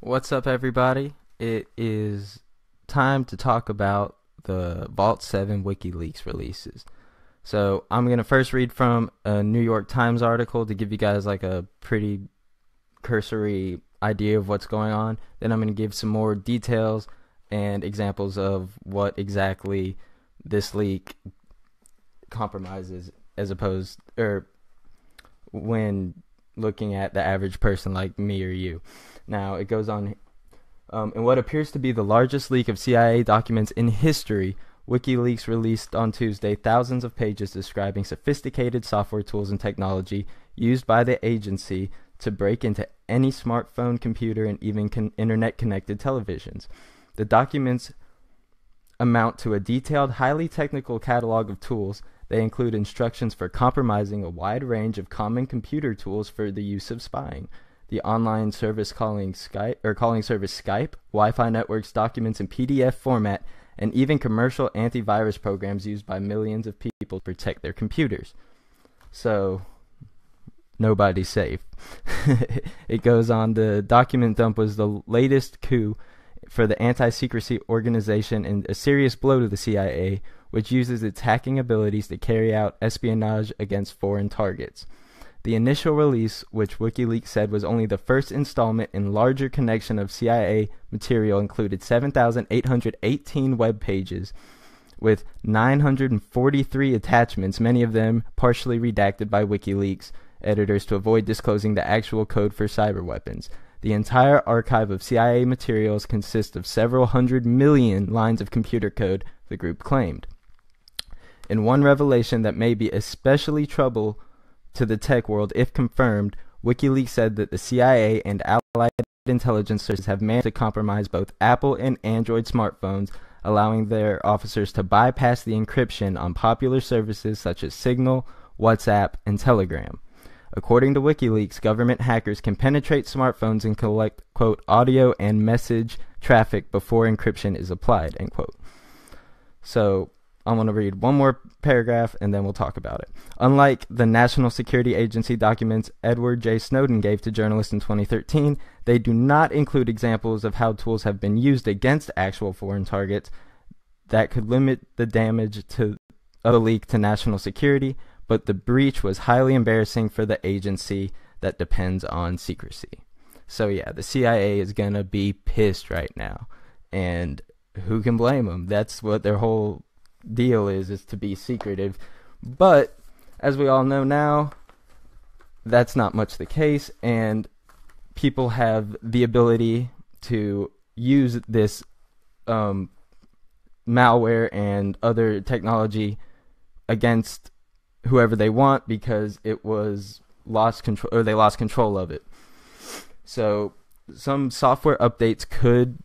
What's up, everybody? It is time to talk about the Vault 7 WikiLeaks releases. So I'm going to first read from a New York Times article to give you guys like a pretty cursory idea of what's going on. Then I'm going to give some more details and examples of what exactly this leak compromises as opposed, or when looking at the average person like me or you. Now, it goes on, in what appears to be the largest leak of CIA documents in history, WikiLeaks released on Tuesday thousands of pages describing sophisticated software tools and technology used by the agency to break into any smartphone, computer, and even internet-connected televisions. The documents amount to a detailed, highly technical catalog of tools. They include instructions for compromising a wide range of common computer tools for the use of spying. The online service calling service Skype, Wi-Fi networks, documents in PDF format, and even commercial antivirus programs used by millions of people to protect their computers. So, nobody's safe. It goes on, the document dump was the latest coup for the anti-secrecy organization and a serious blow to the CIA, which uses its hacking abilities to carry out espionage against foreign targets. The initial release, which WikiLeaks said was only the first installment in larger collection of CIA material, included 7,818 web pages with 943 attachments, many of them partially redacted by WikiLeaks editors to avoid disclosing the actual code for cyber weapons. The entire archive of CIA materials consists of several 100 million lines of computer code, the group claimed. In one revelation that may be especially trouble to the tech world if confirmed, WikiLeaks said that the CIA and allied intelligence services have managed to compromise both Apple and Android smartphones, allowing their officers to bypass the encryption on popular services such as Signal, WhatsApp, and Telegram. According to WikiLeaks, government hackers can penetrate smartphones and collect, quote, audio and message traffic before encryption is applied, end quote. So, I want to read one more paragraph and then we'll talk about it. Unlike the National Security Agency documents Edward J. Snowden gave to journalists in 2013, they do not include examples of how tools have been used against actual foreign targets that could limit the damage of the leak to national security, but the breach was highly embarrassing for the agency that depends on secrecy. So yeah, the CIA is going to be pissed right now, and who can blame them? That's what their whole deal is to be secretive. But as we all know now, that's not much the case, and people have the ability to use this malware and other technology against whoever they want because it was lost control, or they lost control of it. So some software updates could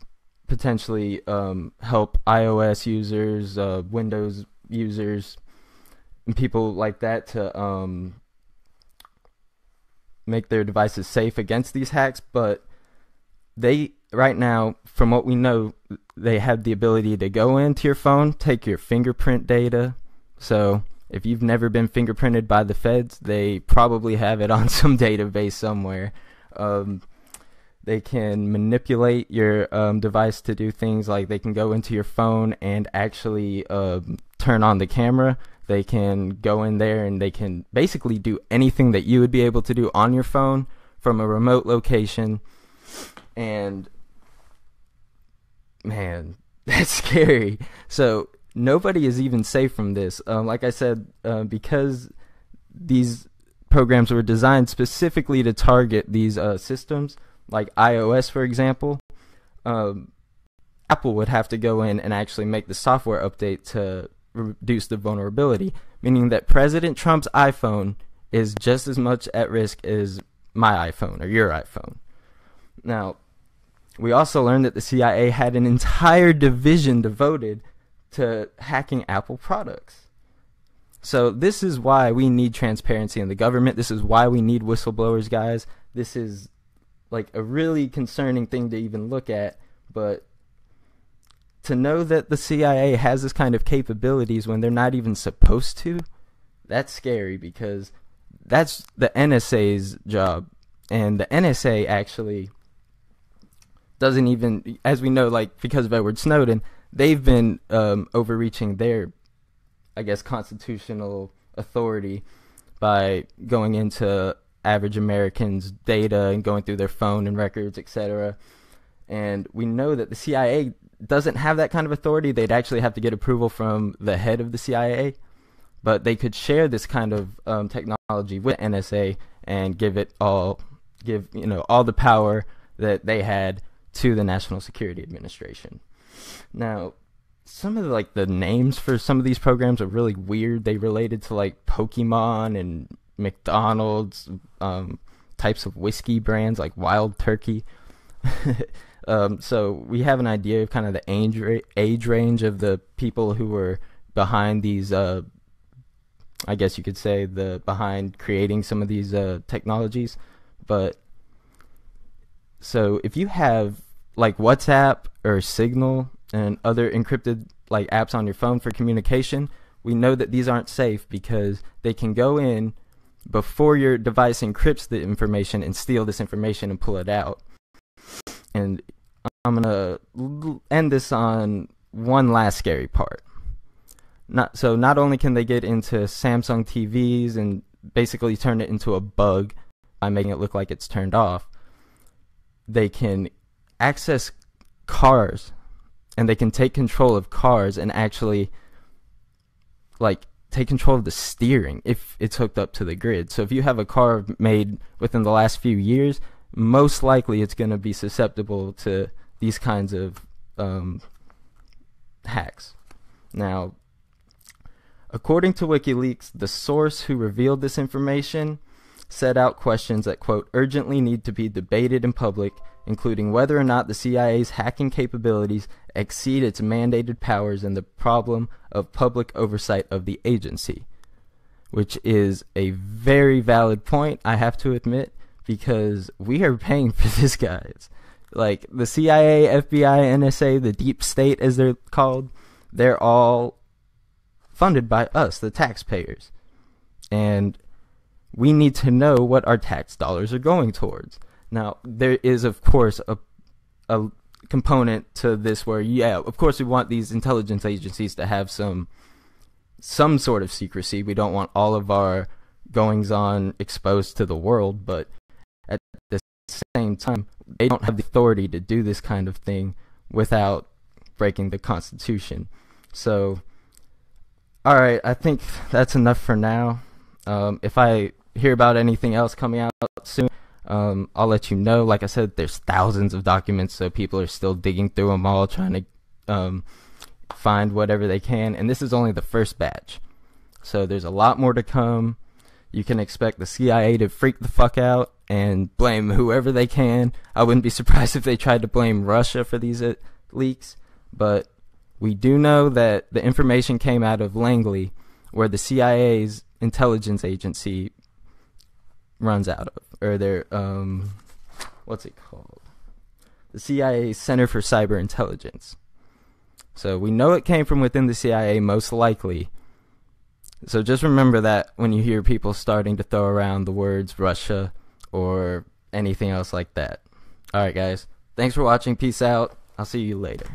potentially help iOS users, Windows users, and people like that to make their devices safe against these hacks. But they, right now, from what we know, they have the ability to go into your phone, take your fingerprint data. So if you've never been fingerprinted by the feds, they probably have it on some database somewhere. They can manipulate your device to do things like they can go into your phone and actually turn on the camera. They can go in there and they can basically do anything that you would be able to do on your phone from a remote location. And man, that's scary. So nobody is even safe from this. Like I said, because these programs were designed specifically to target these systems, like iOS, for example, Apple would have to go in and actually make the software update to reduce the vulnerability, meaning that President Trump's iPhone is just as much at risk as my iPhone or your iPhone. Now, we also learned that the CIA had an entire division devoted to hacking Apple products. So this is why we need transparency in the government. This is why we need whistleblowers, guys. This is like a really concerning thing to even look at, but to know that the CIA has this kind of capabilities when they're not even supposed to, that's scary, because that's the NSA's job. And the NSA actually doesn't even, as we know, like, because of Edward Snowden, they've been overreaching their, I guess, constitutional authority by going into average Americans' data and going through their phone and records, etc. And we know that the CIA doesn't have that kind of authority. They'd actually have to get approval from the head of the CIA, but they could share this kind of technology with NSA and give all the power that they had to the National Security Administration. Now, some of the names for some of these programs are really weird. They related to like Pokemon and McDonald's, types of whiskey brands like Wild Turkey. So we have an idea of kind of the age range of the people who were behind these, I guess you could say, behind creating some of these technologies. But so if you have like WhatsApp or Signal and other encrypted like apps on your phone for communication, we know that these aren't safe because they can go in before your device encrypts the information and steal this information and pull it out. And I'm going to end this on one last scary part. Not only can they get into Samsung TVs and basically turn it into a bug by making it look like it's turned off, they can access cars and they can take control of cars and actually like take control of the steering if it's hooked up to the grid. So if you have a car made within the last few years, most likely it's going to be susceptible to these kinds of hacks. Now, according to WikiLeaks, the source who revealed this information set out questions that, quote, urgently need to be debated in public, including whether or not the CIA's hacking capabilities exceed its mandated powers and the problem of public oversight of the agency, which is a very valid point, I have to admit, because we are paying for this, guys. Like, the CIA, FBI, NSA, the deep state, as they're called, they're all funded by us, the taxpayers. And we need to know what our tax dollars are going towards. Now, there is, of course, a component to this where, yeah, of course we want these intelligence agencies to have some sort of secrecy. We don't want all of our goings-on exposed to the world, but at the same time, they don't have the authority to do this kind of thing without breaking the Constitution. So, all right, I think that's enough for now. If I hear about anything else coming out soon, I'll let you know. Like I said, there's thousands of documents, so people are still digging through them all, trying to find whatever they can. And this is only the first batch, so there's a lot more to come. You can expect the CIA to freak the fuck out and blame whoever they can. I wouldn't be surprised if they tried to blame Russia for these leaks, but we do know that the information came out of Langley, where the CIA's intelligence agency runs out of, or their what's it called? The CIA Center for Cyber Intelligence. So we know it came from within the CIA, most likely. So just remember that when you hear people starting to throw around the words Russia or anything else like that. Alright, guys. Thanks for watching. Peace out. I'll see you later.